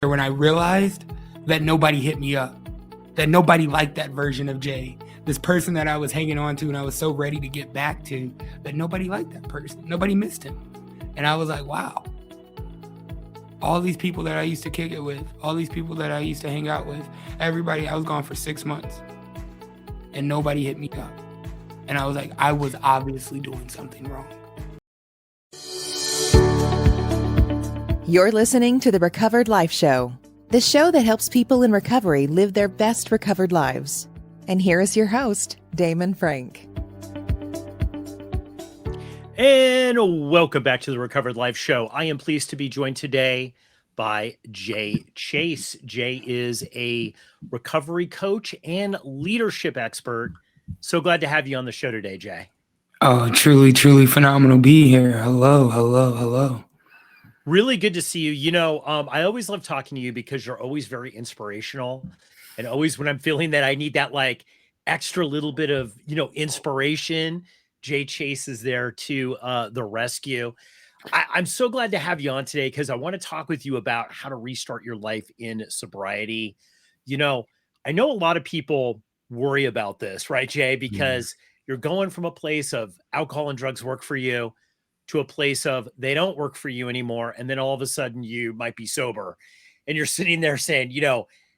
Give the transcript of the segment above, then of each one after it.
when I realized that nobody hit me up, that nobody liked that version of Jay, this person that I was hanging on to and I was so ready to get back to, that nobody liked that person. Nobody missed him. And I was like, wow, all these people that I used to kick it with, all these people that I used to hang out with, everybody, I was gone for 6 months and nobody hit me up. And I was like, I was obviously doing something wrong. You're listening to the Recovered Life Show, the show that helps people in recovery live their best recovered lives. And here is your host, Damon Frank. And welcome back to the Recovered Life Show. I am pleased to be joined today by Jay Chase. Jay is a recovery coach and leadership expert. So glad to have you on the show today, Jay. Oh, truly, truly phenomenal being here. Hello. Really good to see you. You know, I always love talking to you because you're always very inspirational. And always when I'm feeling that I need that like extra little bit of, inspiration, Jay Chase is there to the rescue. I'm so glad to have you on today because I want to talk with you about how to restart your life in sobriety. I know a lot of people worry about this, right, Jay? Because you're going from a place of alcohol and drugs work for you to a place of they don't work for you anymore. And then all of a sudden you might be sober and you're sitting there saying,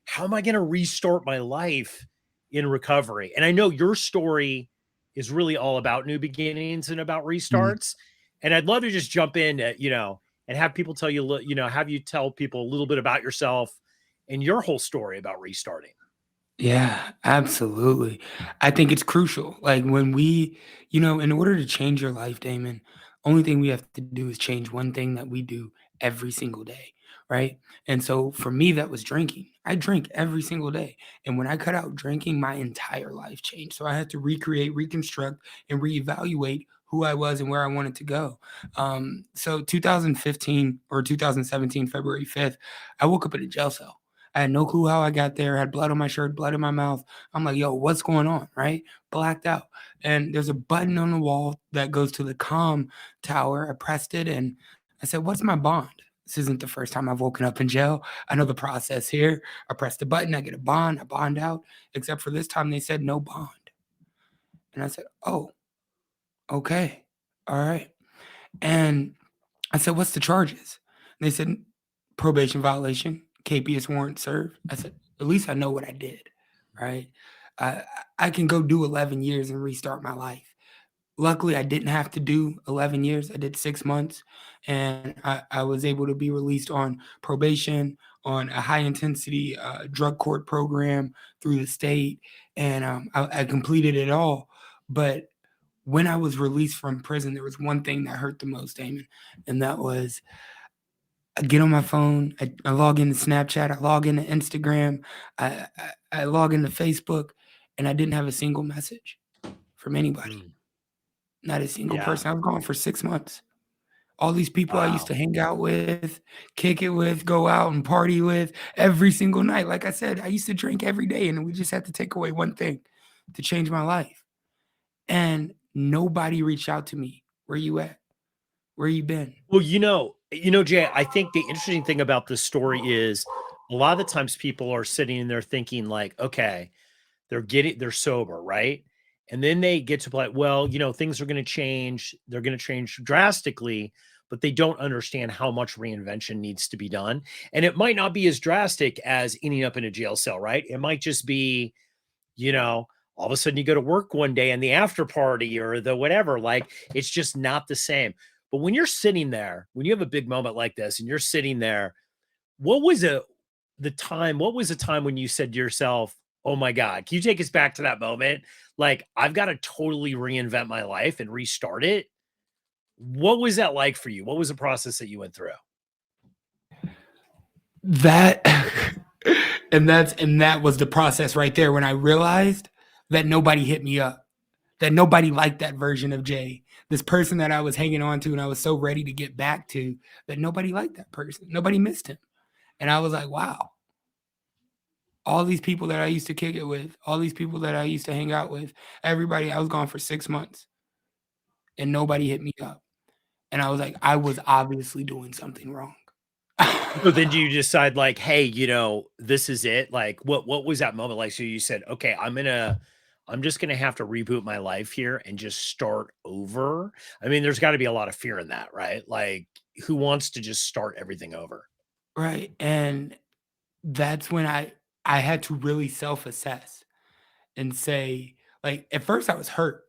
how am I going to restart my life in recovery? And I know your story is really all about new beginnings and about restarts. And I'd love to just jump in, and have people tell you, have you tell people a little bit about yourself and your whole story about restarting. Yeah, absolutely. I think it's crucial. Like when we, in order to change your life, Damon, only thing we have to do is change one thing that we do every single day, right? And so for me, that was drinking. I drink every single day. And when I cut out drinking, my entire life changed. So I had to recreate, reconstruct, and reevaluate who I was and where I wanted to go. So 2015 or 2017, February 5th, I woke up in a jail cell. I had no clue how I got there. I had blood on my shirt, blood in my mouth. I'm like, yo, what's going on? Right? Blacked out. And there's a button on the wall that goes to the comm tower. I pressed it and I said, what's my bond? This isn't the first time I've woken up in jail. I know the process here. I press the button, I get a bond, I bond out. Except for this time they said no bond. And I said, oh, okay. All right. And I said, what's the charges? And they said, probation violation, KPS warrant served. I said, at least I know what I did, right? I can go do 11 years and restart my life. Luckily, I didn't have to do 11 years. I did 6 months, and I was able to be released on probation, on a high-intensity drug court program through the state, and I completed it all. But when I was released from prison, there was one thing that hurt the most, Damon, and that was I get on my phone, I log into Snapchat, I log into Instagram, I log into Facebook, and I didn't have a single message from anybody. Not a single person. I was gone for 6 months. All these people I used to hang out with, kick it with, go out and party with every single night. Like I said, I used to drink every day, and we just had to take away one thing to change my life. And nobody reached out to me. Where you at? Where you been? Well, Jay, I think the interesting thing about this story is a lot of the times people are sitting in there thinking like, okay, they're sober, right? And then they get to play, well, things are going to change. They're going to change drastically, but they don't understand how much reinvention needs to be done. And it might not be as drastic as ending up in a jail cell, right? It might just be, all of a sudden you go to work one day and the after party or the whatever, like it's just not the same. But when you're sitting there, when you have a big moment like this and you're sitting there, what was the time? What was the time when you said to yourself, oh my God, can you take us back to that moment? Like, I've got to totally reinvent my life and restart it. What was that like for you? What was the process that you went through? That and that was the process right there when I realized that nobody hit me up, that nobody liked that version of Jay, this person that I was hanging on to and I was so ready to get back to, that nobody liked that person. Nobody missed him. And I was like, wow, all these people that I used to kick it with, all these people that I used to hang out with, everybody, I was gone for 6 months and nobody hit me up. And I was like, I was obviously doing something wrong. So then do you decide like, "Hey, this is it?" Like, what was that moment like? So you said, "Okay, I'm just gonna have to reboot my life here and just start over." I mean, there's gotta be a lot of fear in that, right? Like, who wants to just start everything over? Right, and that's when I had to really self-assess and say like, at first I was hurt,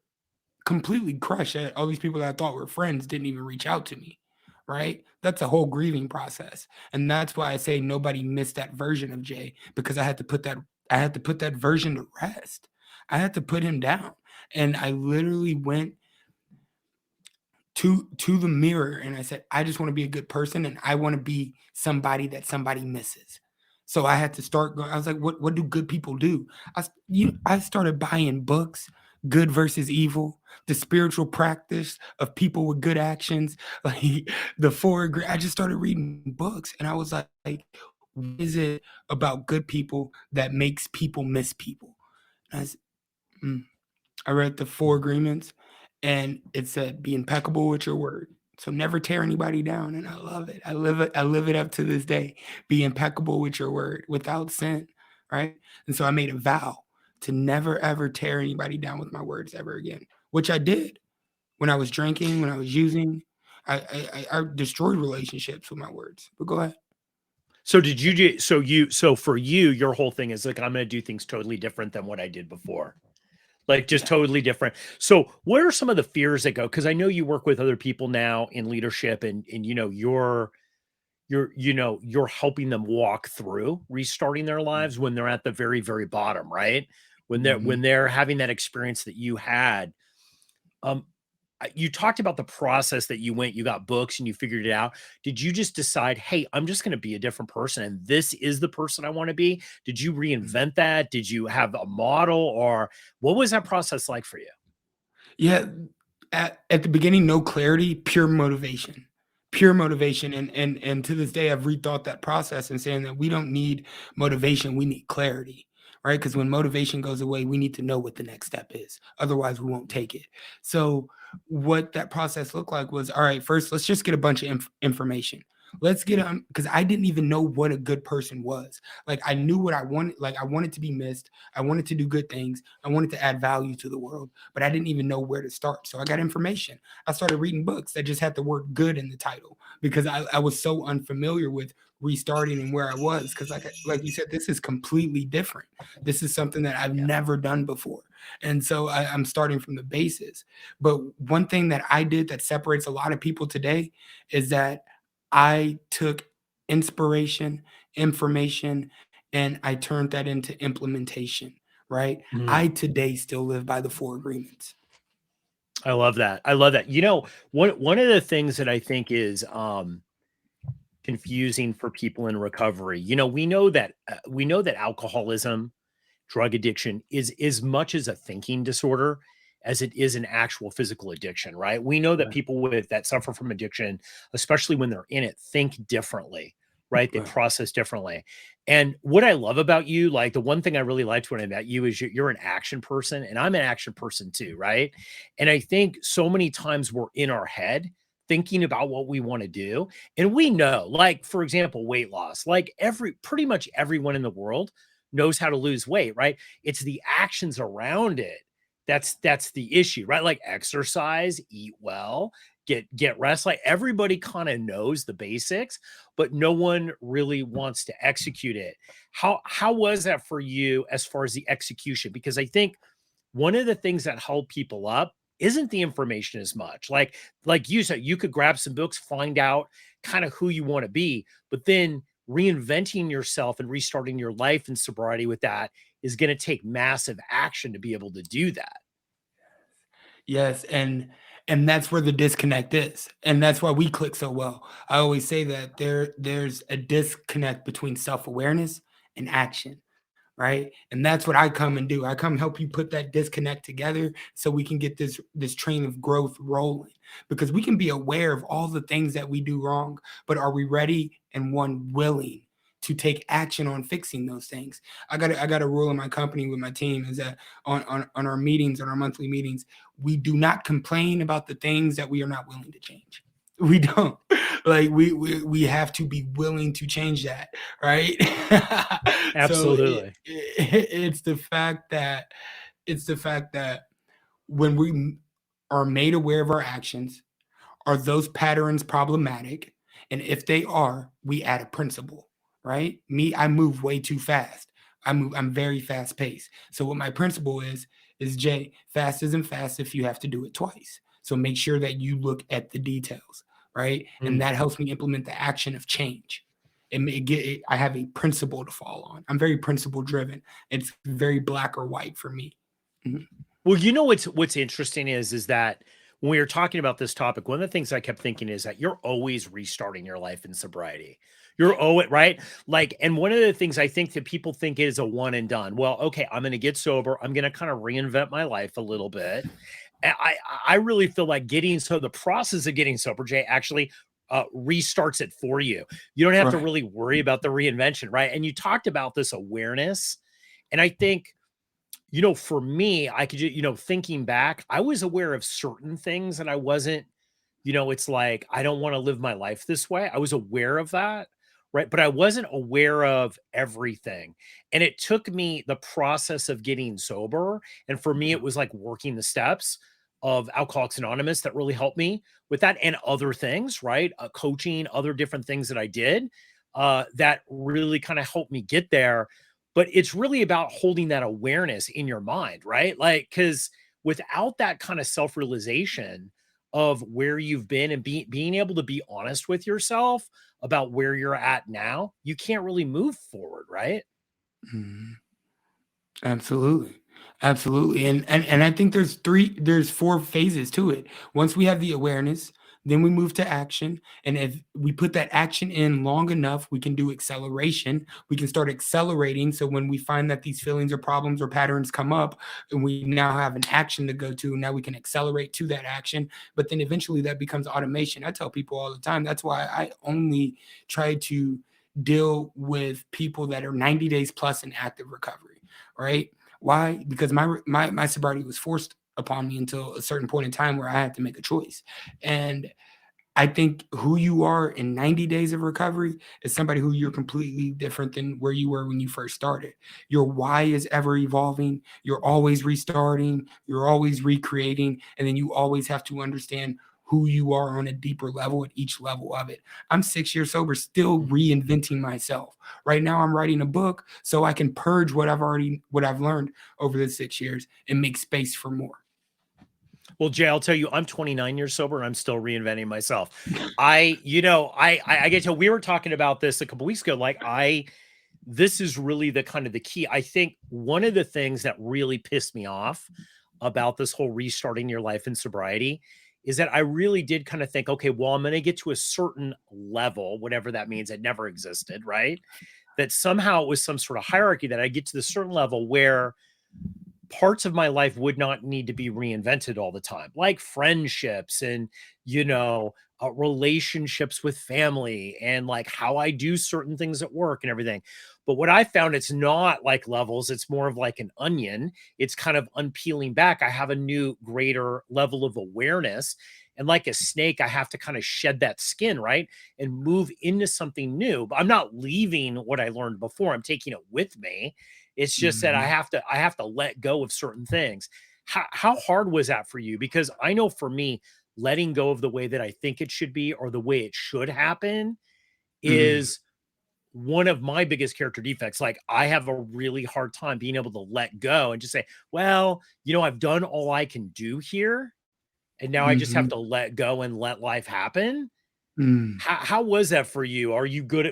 completely crushed that all these people that I thought were friends didn't even reach out to me, right? That's a whole grieving process, and that's why I say nobody missed that version of Jay because I had to put that version to rest. I had to put him down, and I literally went to the mirror and I said, "I just wanna be a good person, and I wanna be somebody that somebody misses." So I had to start going I was like, "What do good people do?" I started buying books, Good versus Evil, The Spiritual Practice of People with Good Actions, like, the 4 Agre I just started reading books, and I was like, "What is it about good people that makes people miss people?" And I s mm. I read the 4 agreements, and it said, "Be impeccable with your word." So never tear anybody down, and I love it. I live it up to this day. Be impeccable with your word without sin, right? And so I made a vow to never ever tear anybody down with my words ever again, which I did when I was drinking, when I was using. I destroyed relationships with my words. But go ahead. So did you do so for you, your whole thing is like, "I'm gonna do things totally different than what I did before." Like, just Yeah. totally different. So, what are some of the fears that go? Because I know you work with other people now in leadership and you're helping them walk through restarting their lives when they're at the very, very bottom, right? When Mhm. they're having that experience that you had. Um, you talked about the process that you got books and you figured it out. Did you just decide, "Hey, I'm just gonna be a different person, and this is the person I wanna be?" Did you reinvent that? Did you have a model, or what was that process like for you? Yeah, at the beginning, no clarity, pure motivation, and to this day, I've rethought that process and saying that we don't need motivation, we need clarity, right? Because when motivation goes away, we need to know what the next step is. Otherwise, we won't take it. So, what that process looked like was, all right, first, let's just get a bunch of information. Let's get because I didn't even know what a good person was. Like I knew what I wanted. Like I wanted to be missed. I wanted to do good things. I wanted to add value to the world, but I didn't even know where to start. So I got information. I started reading books that just had the word good in the title because I was so unfamiliar with restarting and where I was. Because like you said, this is completely different. This is something that I've Yeah. never done before. And so I'm starting from the basis. But one thing that I did that separates a lot of people today is that I took inspiration, information, and I turned that into implementation, right? Mm. I today still live by the 4 agreements. I love that. I love that. One of the things that I think is, confusing for people in recovery, we know that alcoholism, drug addiction is as much as a thinking disorder as it is an actual physical addiction, right? We know that Right, people with that suffer from addiction, especially when they're in it, think differently, right? They right. process differently. And what I love about you, like the one thing I really liked when I met you is you're an action person and I'm an action person too, right? And I think so many times we're in our head thinking about what we want to do. And we know, like, for example, weight loss, like pretty much everyone in the world knows how to lose weight, right? It's the actions around it that's the issue, right? Like exercise, eat well, get rest. Like everybody kind of knows the basics, but no one really wants to execute it. How was that for you as far as the execution? Because I think one of the things that hold people up isn't the information as much. Like you said, you could grab some books, find out kind of who you want to be, but then reinventing yourself and restarting your life in sobriety with that is going to take massive action to be able to do that. Yes, and that's where the disconnect is, and that's why we click so well. I always say that there's a disconnect between self-awareness and action. Right? And that's what I come and do. I come help you put that disconnect together so we can get this train of growth rolling. Because we can be aware of all the things that we do wrong, but are we ready and one willing to take action on fixing those things? I got a rule in my company with my team is that on our meetings, on our monthly meetings, we do not complain about the things that we are not willing to change. We don't. Like we have to be willing to change that, right? So Absolutely. it's the fact that when we are made aware of our actions, are those patterns problematic? And if they are, we add a principle, right? Me, I move way too fast. I'm very fast paced. So what my principle is Jay, fast isn't fast if you have to do it twice. So make sure that you look at the details, right? And Mm. that helps me implement the action of change. I have a principle to fall on. I'm very principle driven. It's very black or white for me. Mhm. Well, you know what's interesting is that when we were talking about this topic, one of the things I kept thinking is that you're always restarting your life in sobriety. You're always right. Like, and one of the things I think that people think is a one and done. Well, okay, I'm going to get sober. I'm going to kind of reinvent my life a little bit. And I really feel like the process of getting sober, Jay, actually restarts it for you. You don't have to Right. really worry about the reinvention, right? And you talked about this awareness, and I think for me, I could just, thinking back, I was aware of certain things that I wasn't, it's like, I don't want to live my life this way. I was aware of that. Right. But I wasn't aware of everything. And it took me the process of getting sober. And for me, it was like working the steps of Alcoholics Anonymous that really helped me with that and other things, right? Coaching, other different things that I did that really kind of helped me get there. But it's really about holding that awareness in your mind, right? Like, because without that kind of self realization of where you've been and being able to be honest with yourself about where you're at now, you can't really move forward, right? Mhm. Absolutely. Absolutely. And I think there's 4 phases to it. Once we have the awareness, then we move to action. And if we put that action in long enough, we can do acceleration. We can start accelerating. So when we find that these feelings or problems or patterns come up, and we now have an action to go to, now we can accelerate to that action. But then eventually that becomes automation. I tell people all the time, that's why I only try to deal with people that are 90 days plus in active recovery, right? Why? Because my sobriety was forced upon me until a certain point in time where I had to make a choice. And I think who you are in 90 days of recovery is somebody who you're completely different than where you were when you first started. Your why is ever evolving. You're always restarting. You're always recreating. And then you always have to understand who you are on a deeper level at each level of it. I'm 6 years sober, still reinventing myself. Right now, I'm writing a book so I can purge what I've learned over the 6 years and make space for more. Well, Jay, I'll tell you, I'm 29 years sober and I'm still reinventing myself. I get to, we were talking about this a couple weeks ago. This is really the kind of the key. I think one of the things that really pissed me off about this whole restarting your life in sobriety is that I really did kind of think, okay, well, I'm going to get to a certain level, whatever that means. It never existed, right? That somehow it was some sort of hierarchy that I get to the certain level where parts of my life would not need to be reinvented all the time, like friendships and, relationships with family and like how I do certain things at work and everything. But what I found, it's not like levels, it's more of like an onion. It's kind of unpeeling back. I have a new, greater level of awareness. And like a snake, I have to kind of shed that skin, right? And move into something new. But I'm not leaving what I learned before. I'm taking it with me. It's just that Mhm. I have to let go of certain things. How hard was that for you? Because I know for me, letting go of the way that I think it should be or the way it should happen Mhm. is one of my biggest character defects. Like I have a really hard time being able to let go and just say, well, I've done all I can do here. And now I just have Mhm. to let go and let life happen. Mm. How was that for you? Were you good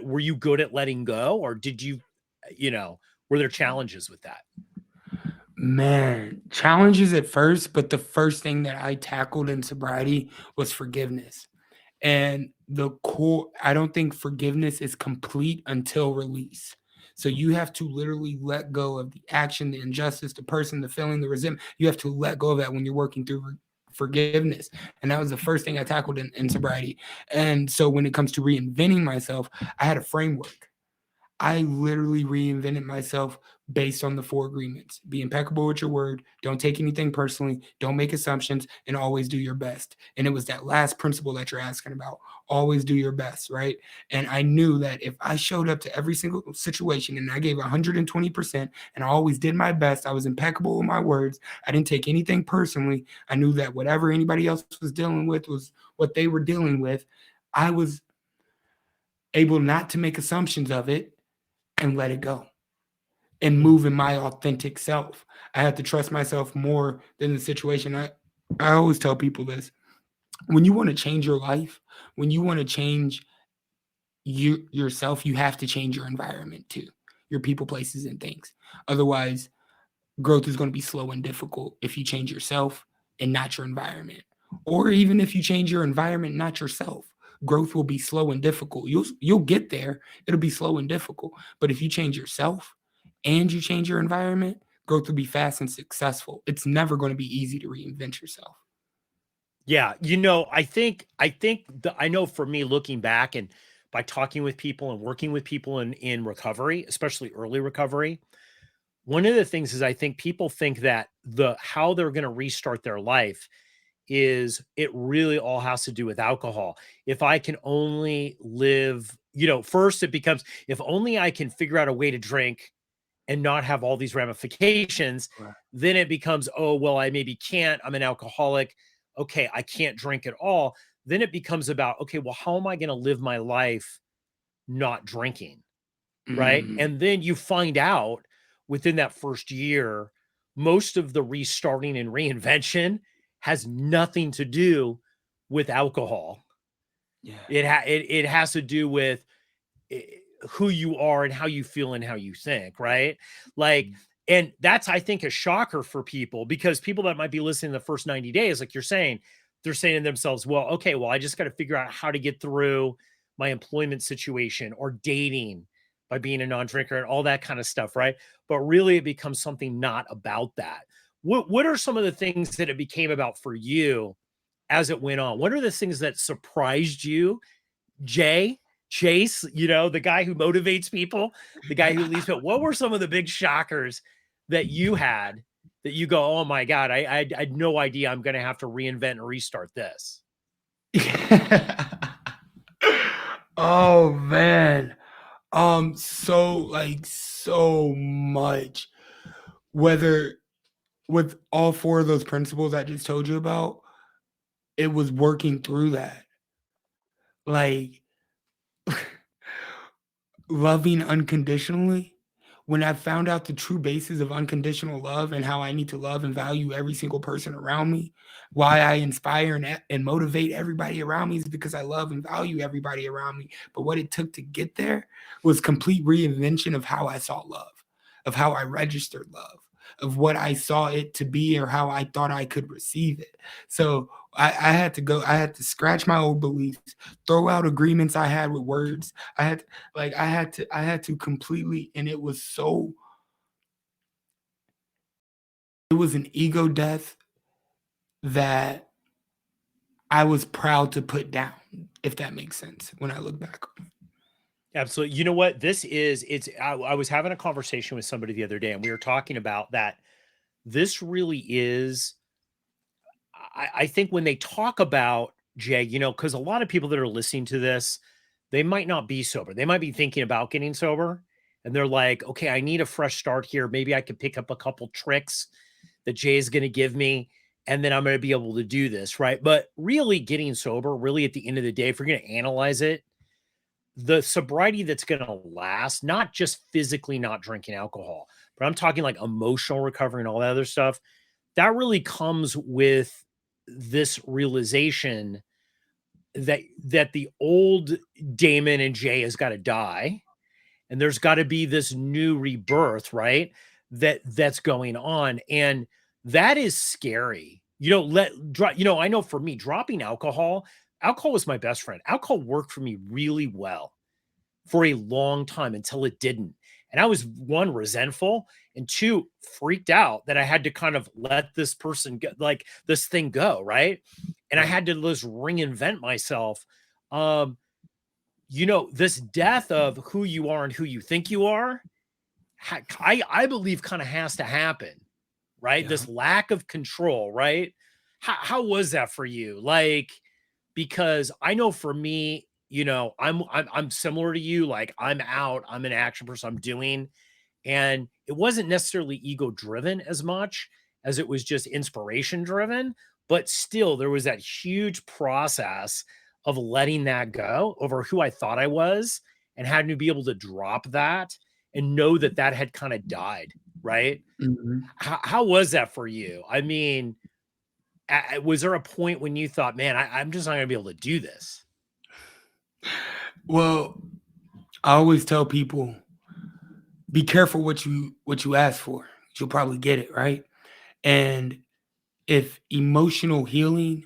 at letting go or did you know, were there challenges with that? Man, challenges at first, but the first thing that I tackled in sobriety was forgiveness. And the core, I don't think forgiveness is complete until release. So you have to literally let go of the action, the injustice, the person, the feeling, the resentment. You have to let go of that when you're working through forgiveness. And that was the first thing I tackled in sobriety. And so when it comes to reinventing myself, I had a framework. I literally reinvented myself based on the 4 agreements. Be impeccable with your word, don't take anything personally, don't make assumptions, and always do your best. And it was that last principle that you're asking about. Always do your best, right? And I knew that if I showed up to every single situation and I gave 120% and I always did my best, I was impeccable with my words, I didn't take anything personally. I knew that whatever anybody else was dealing with was what they were dealing with. I was able not to make assumptions of it and let it go and move in my authentic self. I had to trust myself more than the situation. I always tell people this. When you want to change your life, when you want to change yourself, you have to change your environment too, your people, places, and things. Otherwise, growth is going to be slow and difficult if you change yourself and not your environment. Or even if you change your environment, not yourself, growth will be slow and difficult. You'll get there. It'll be slow and difficult. But if you change yourself and you change your environment, growth will be fast and successful. It's never going to be easy to reinvent yourself. Yeah, I know for me looking back and by talking with people and working with people in recovery, especially early recovery, one of the things is I think people think that how they're going to restart their life is it really all has to do with alcohol. If I can only live, first it becomes if only I can figure out a way to drink and not have all these ramifications, Right. then it becomes, oh, well, I maybe can't. I'm an alcoholic. Okay, I can't drink at all. Then it becomes about, okay, well, how am I going to live my life not drinking? Right. Mm, And then you find out within that first year, most of the restarting and reinvention has nothing to do with alcohol. yeah. It has to do with eh, who you are and how you feel and how you think, right? Like, and that's, I think, a shocker for people because people that might be listening the first 90 days, like you're saying, they're saying to themselves, well, okay, well, I just got to figure out how to get through my employment situation or dating by being a non-drinker and all that kind of stuff, right? But really it becomes something not about that. What are some of the things that it became about for you as it went on? What are the things that surprised you, Jay, Chase, the guy who motivates people, the guy who leads people? What were some of the big shockers that you had that you go, oh my God, I had no idea I'm going to have to reinvent and restart this? Oh man. So much. Whether with all 4 of those principles I just told you about, it was working through that. Like loving unconditionally. When I found out the true basis of unconditional love and how I need to love and value every single person around me, why I inspire and motivate everybody around me is because I love and value everybody around me. But what it took to get there was complete reinvention of how I saw love, of how I registered love, of what I saw it to be or how I thought I could receive it. So I had to go, I had to scratch my old beliefs, throw out agreements I had with words. I had to completely, and it was an ego death that I was proud to put down, if that makes sense when I look back on it. Absolutely. You know what? I was having a conversation with somebody the other day and we were talking about that. This really is, I think when they talk about Jay, because a lot of people that are listening to this, they might not be sober. They might be thinking about getting sober and they're like, okay, I need a fresh start here. Maybe I could pick up a couple tricks that Jay is going to give me and then I'm going to be able to do this. Right. But really getting sober, really at the end of the day, if you're going to analyze it, the sobriety that's going to last, not just physically not drinking alcohol, but I'm talking like emotional recovery and all that other stuff, that really comes with this realization that the old Damon and Jay has got to die and there's got to be this new rebirth, right? That's going on and that is scary. I know for me dropping alcohol was my best friend. Alcohol worked for me really well for a long time until it didn't. And I was one, resentful, and two, freaked out that I had to kind of let this person go, like this thing go, right? And I Right. had to just reinvent myself. Um, this death of who you are and who you think you are, I believe kind of has to happen, right? Yeah. This lack of control, right? How was that for you? Like, because I know for me, I'm similar to you. Like, I'm out, I'm an action person, I'm doing, and it wasn't necessarily ego driven as much as it was just inspiration driven. But still, there was that huge process of letting that go over who I thought I was and having to be able to drop that and know that that had kind of died. Right. Mhm. How was that for you? I mean, was there a point when you thought, man, I'm just not going to be able to do this? Well, I always tell people, be careful what you ask for. You'll probably get it, right? And if emotional healing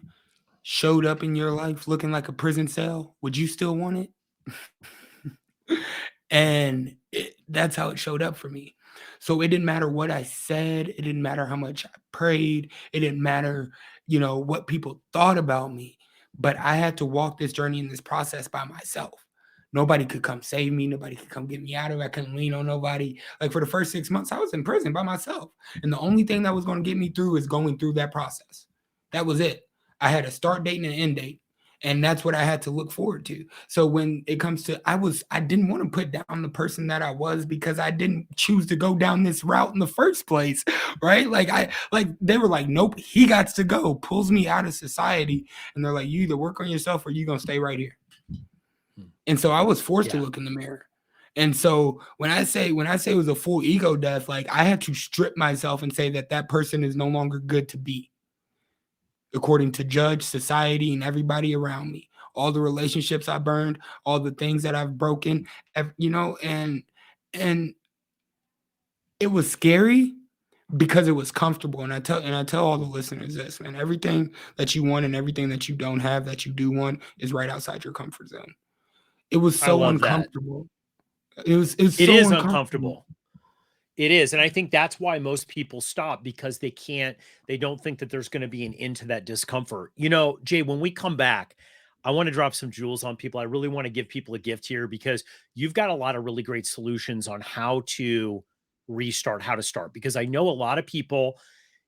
showed up in your life looking like a prison cell, would you still want it? And that's how it showed up for me. So it didn't matter what I said. It didn't matter how much I prayed. It didn't matter, what people thought about me. But I had to walk this journey in this process by myself. Nobody could come save me. Nobody could come get me out of it. I couldn't lean on nobody. Like for the first 6 months, I was in prison by myself. And the only thing that was going to get me through is going through that process. That was it. I had a start date and an end date. And that's what I had to look forward to. So when it comes to, I didn't want to put down the person that I was because I didn't choose to go down this route in the first place, right? They were like, nope, he got to go, pulls me out of society. And they're like, you either work on yourself or you're going to stay right here. And so I was forced to look in the mirror. And so when I say it was a full ego death, like I had to strip myself and say that person is no longer good to be, according to judge, society, and everybody around me. All the relationships I burned, all the things that I've broken, and it was scary because it was comfortable. And I tell all the listeners this, man, everything that you want and everything that you don't have that you do want is right outside your comfort zone. It was I so love that. uncomfortable. It It so is uncomfortable. uncomfortable. It is. And I think that's why most people stop, because they don't think that there's going to be an end to that discomfort. Jay, when we come back, I want to drop some jewels on people. I really want to give people a gift here because you've got a lot of really great solutions on how to restart, how to start. Because I know a lot of people,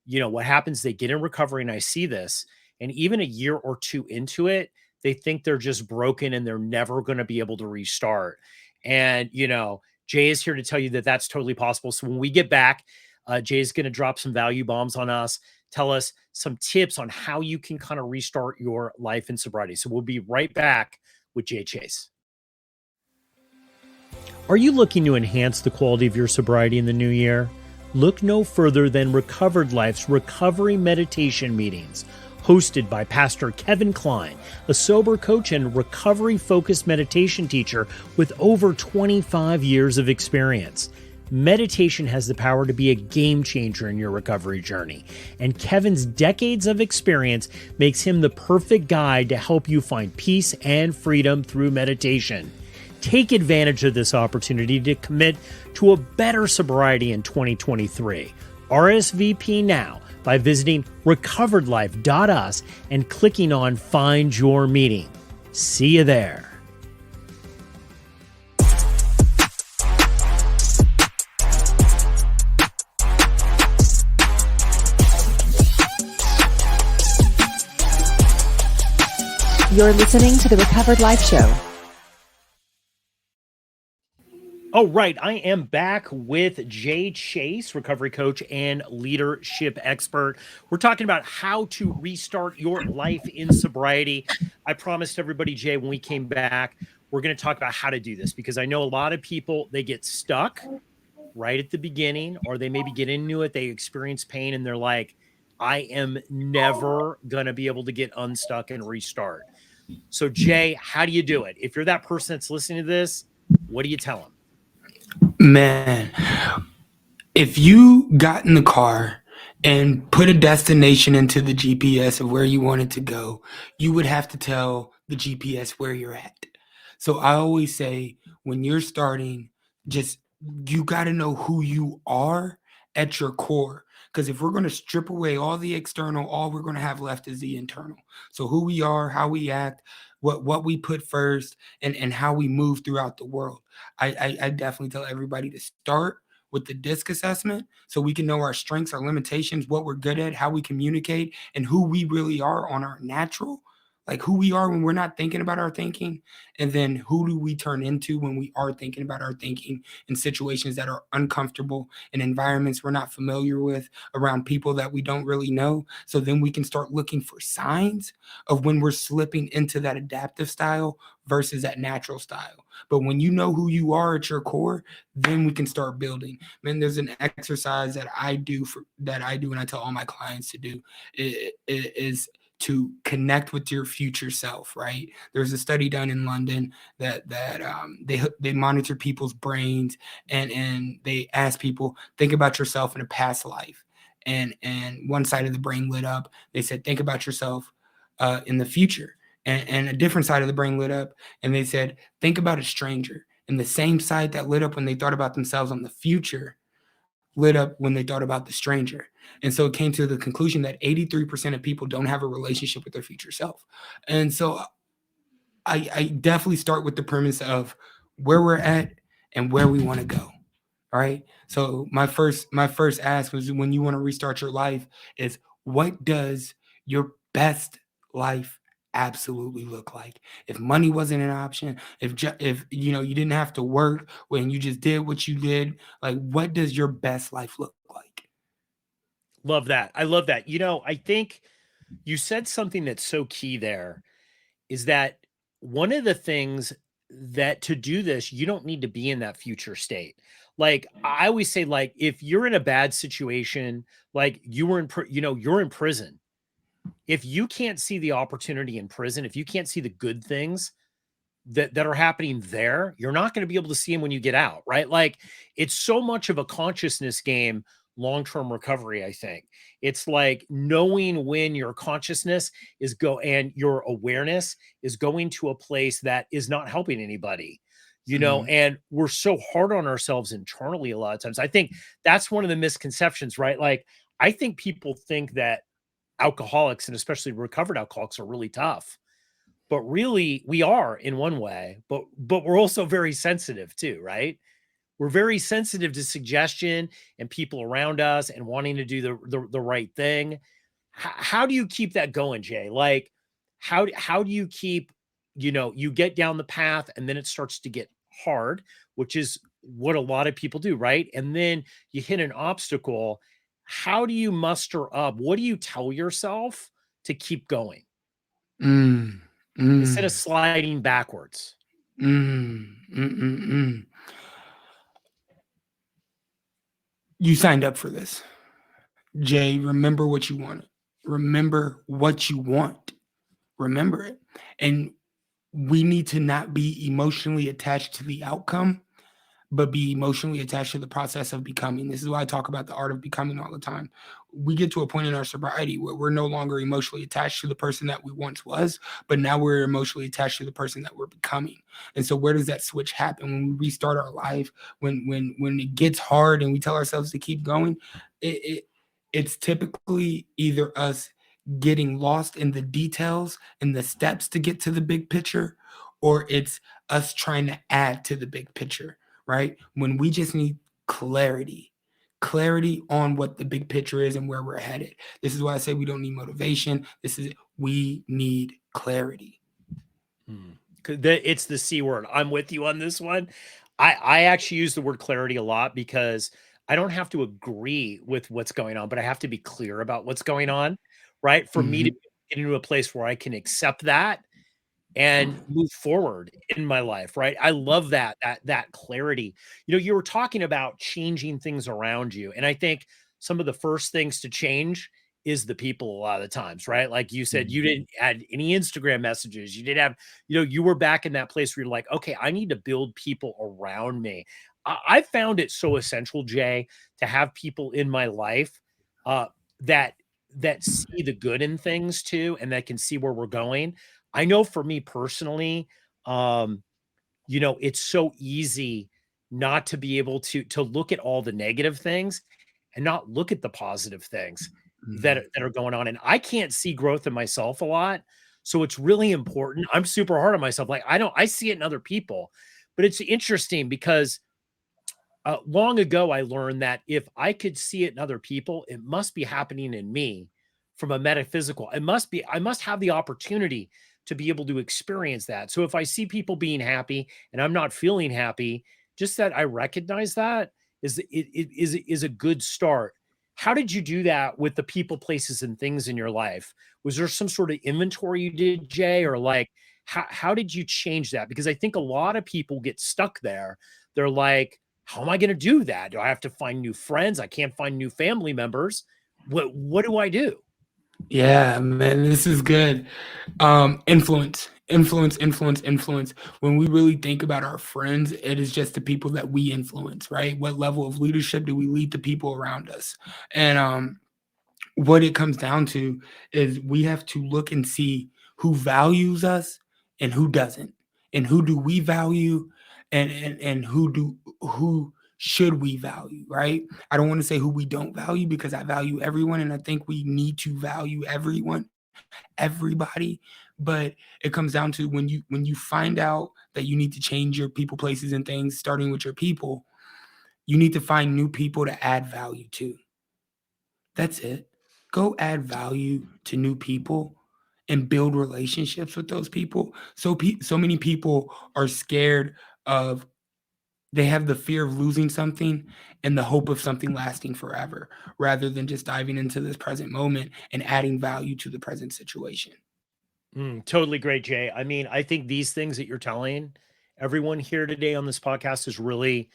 what happens, they get in recovery, and I see this, and even a year or two into it, they think they're just broken and they're never going to be able to restart. And, Jay is here to tell you that that's totally possible. So when we get back, Jay is going to drop some value bombs on us, tell us some tips on how you can kind of restart your life in sobriety. So we'll be right back with Jay Chase. Are you looking to enhance the quality of your sobriety in the new year? Look no further than Recovered Life's recovery meditation meetings, hosted by Pastor Kevin Klein, a sober coach and recovery-focused meditation teacher with over 25 years of experience. Meditation has the power to be a game changer in your recovery journey, and Kevin's decades of experience makes him the perfect guide to help you find peace and freedom through meditation. Take advantage of this opportunity to commit to a better sobriety in 2023. RSVP now by visiting recoveredlife.us and clicking on Find Your Meeting. See you there. You're listening to the Recovered Life Show. Oh, right. I am back with Jay Chase, recovery coach and leadership expert. We're talking about how to restart your life in sobriety. I promised everybody, Jay, when we came back, we're going to talk about how to do this, because I know a lot of people, they get stuck right at the beginning, or they maybe get into it, they experience pain, and they're like, I am never going to be able to get unstuck and restart. So, Jay, how do you do it? If you're that person that's listening to this, what do you tell them? Man, if you got in the car and put a destination into the GPS of where you wanted to go, you would have to tell the GPS where you're at. So I always say, when you're starting, you got to know who you are at your core. Because if we're going to strip away all the external, all we're going to have left is the internal. So who we are, how we act, what we put first, and how we move throughout the world. I definitely tell everybody to start with the DISC assessment so we can know our strengths, our limitations, what we're good at, how we communicate, and who we really are on our natural, like who we are when we're not thinking about our thinking, and then who do we turn into when we are thinking about our thinking in situations that are uncomfortable, in environments we're not familiar with, around people that we don't really know. So then we can start looking for signs of when we're slipping into that adaptive style versus that natural style. But when you know who you are at your core, then we can start building. Man, there's an exercise that I do and I tell all my clients to do. It is to connect with your future self, right? There's a study done in London that they monitor people's brains, and they ask people, think about yourself in a past life, and one side of the brain lit up. They said, think about yourself in the future, and a different side of the brain lit up, and they said, think about a stranger. And the same side that lit up when they thought about themselves on the future lit up when they thought about the stranger. And so it came to the conclusion that 83% of people don't have a relationship with their future self. And so I definitely start with the premise of where we're at and where we want to go. All right. So my first ask was, when you want to restart your life, is what does your best life absolutely look like? If money wasn't an option, if you didn't have to work, when you just did what you did, like what does your best life look like? Love that. I love that. I think you said something that's so key there is that one of the things that to do this, you don't need to be in that future state. Like I always say, like if you're in a bad situation, like you were in, you're in prison. If you can't see the opportunity in prison, if you can't see the good things that are happening there, you're not going to be able to see them when you get out, right? Like it's so much of a consciousness game, long-term recovery, I think. It's like knowing when your consciousness and your awareness is going to a place that is not helping anybody. Mhm. And we're so hard on ourselves internally a lot of times. I think that's one of the misconceptions, right? Like I think people think that alcoholics and especially recovered alcoholics are really tough, but really we are in one way, but we're also very sensitive too, right? We're very sensitive to suggestion and people around us and wanting to do the right thing. How do you keep that going, Jay? Like how do you keep, you get down the path and then it starts to get hard, which is what a lot of people do, right? And then you hit an obstacle. How do you muster up? What do you tell yourself to keep going Mm, instead of mm, sliding backwards? mm. You signed up for this. Jay, remember what you want. Remember what you want. Remember it. And we need to not be emotionally attached to the outcome, but be emotionally attached to the process of becoming. This is why I talk about the art of becoming all the time. We get to a point in our sobriety where we're no longer emotionally attached to the person that we once was, but now we're emotionally attached to the person that we're becoming. And so where does that switch happen? When we restart our life, when it gets hard and we tell ourselves to keep going, it, it it's typically either us getting lost in the details and the steps to get to the big picture, or it's us trying to add to the big picture, right? When we just need clarity, clarity on what the big picture is and where we're headed. This is why I say we don't need motivation. We need clarity. Hmm. It's the C word. I'm with you on this one. I actually use the word clarity a lot because I don't have to agree with what's going on, but I have to be clear about what's going on, right? For me to Mhm. get into a place where I can accept that and move forward in my life, right? I love that clarity. You were talking about changing things around you, and I think some of the first things to change is the people a lot of the times, right? Like you said, you didn't add any Instagram messages. You didn't have, you were back in that place where you're like, okay, I need to build people around me. I found it so essential, Jay, to have people in my life uh, that that see the good in things too, and that can see where we're going. I know for me personally, um, it's so easy not to be able to look at all the negative things and not look at the positive things that, Mhm. that are going on. And I can't see growth in myself a lot. So it's really important. I'm super hard on myself. Like I see it in other people, but it's interesting because long ago, I learned that if I could see it in other people, it must be happening in me from a metaphysical. I must have the opportunity to be able to experience that. So if I see people being happy and I'm not feeling happy, just that I recognize that is a good start. How did you do that with the people, places, and things in your life? Was there some sort of inventory you did, Jay, or like how did you change that? Because I think a lot of people get stuck there. They're like, how am I going to do that? Do I have to find new friends? I can't find new family members. What do I do? Yeah, man, this is good. Influence. When we really think about our friends, it is just the people that we influence, right? What level of leadership do we lead the people around us? And what it comes down to is we have to look and see who values us and who doesn't, and who do we value, and who should we value, right? I don't want to say who we don't value because I value everyone, and I think we need to value everyone, everybody. But it comes down to when you find out that you need to change your people, places, and things, starting with your people, you need to find new people to add value to. That's it. Go add value to new people and build relationships with those people. So many people are scared of they have the fear of losing something and the hope of something lasting forever, rather than just diving into this present moment and adding value to the present situation. Totally great, Jay. I mean, I think these things that you're telling everyone here today on this podcast is really,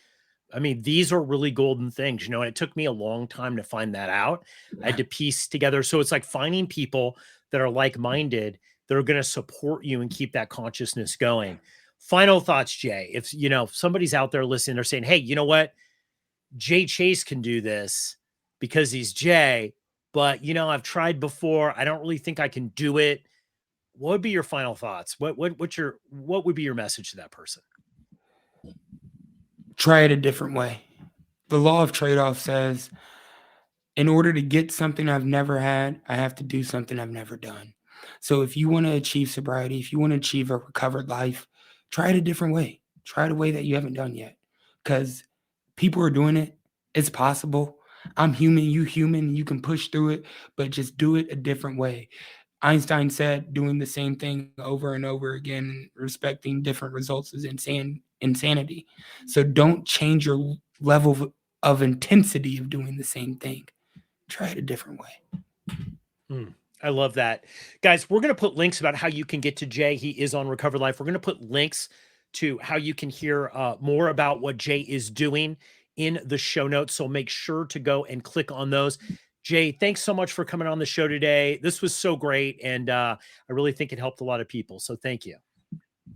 I mean, these are really golden things, and it took me a long time to find that out. I had to piece together. So it's like finding people that are like-minded that are going to support you and keep that consciousness going. Final thoughts, Jay. If, somebody's out there listening, they're saying, hey, you know what? Jay Chase can do this because he's Jay, but I've tried before. I don't really think I can do it. What would be your final thoughts? What would be your message to that person? Try it a different way. The law of trade-off says, in order to get something I've never had, I have to do something I've never done. So if you want to achieve sobriety, if you want to achieve a recovered life, try it a different way. Try it a way that you haven't done yet. Because people are doing it. It's possible. I'm human, you human, you can push through it, but just do it a different way. Einstein said doing the same thing over and over again, respecting different results is insanity. So don't change your level of intensity of doing the same thing. Try it a different way. I love that. Guys, we're going to put links about how you can get to Jay. He is on Recovered Life. We're going to put links to how you can hear more about what Jay is doing in the show notes. So make sure to go and click on those. Jay, thanks so much for coming on the show today. This was so great. And I really think it helped a lot of people. So thank you.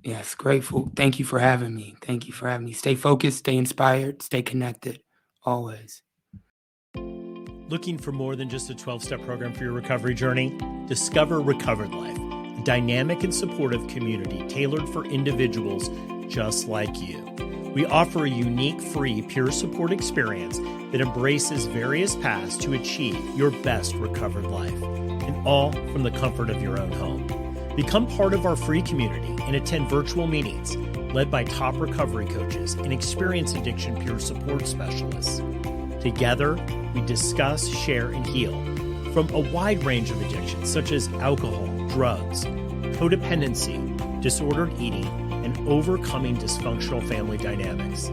Yes, grateful. Thank you for having me. Thank you for having me. Stay focused, stay inspired, stay connected, always. Looking for more than just a 12-step program for your recovery journey? Discover Recovered Life, a dynamic and supportive community tailored for individuals just like you. We offer a unique, free, peer support experience that embraces various paths to achieve your best recovered life, and all from the comfort of your own home. Become part of our free community and attend virtual meetings led by top recovery coaches and experienced addiction peer support specialists. Together, we discuss, share, and heal from a wide range of addictions such as alcohol, drugs, codependency, disordered eating, and overcoming dysfunctional family dynamics.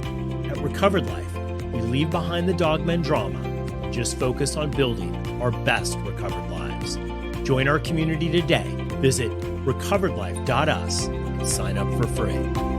At Recovered Life, we leave behind the dogma and drama, just focus on building our best recovered lives. Join our community today. Visit recoveredlife.us and sign up for free.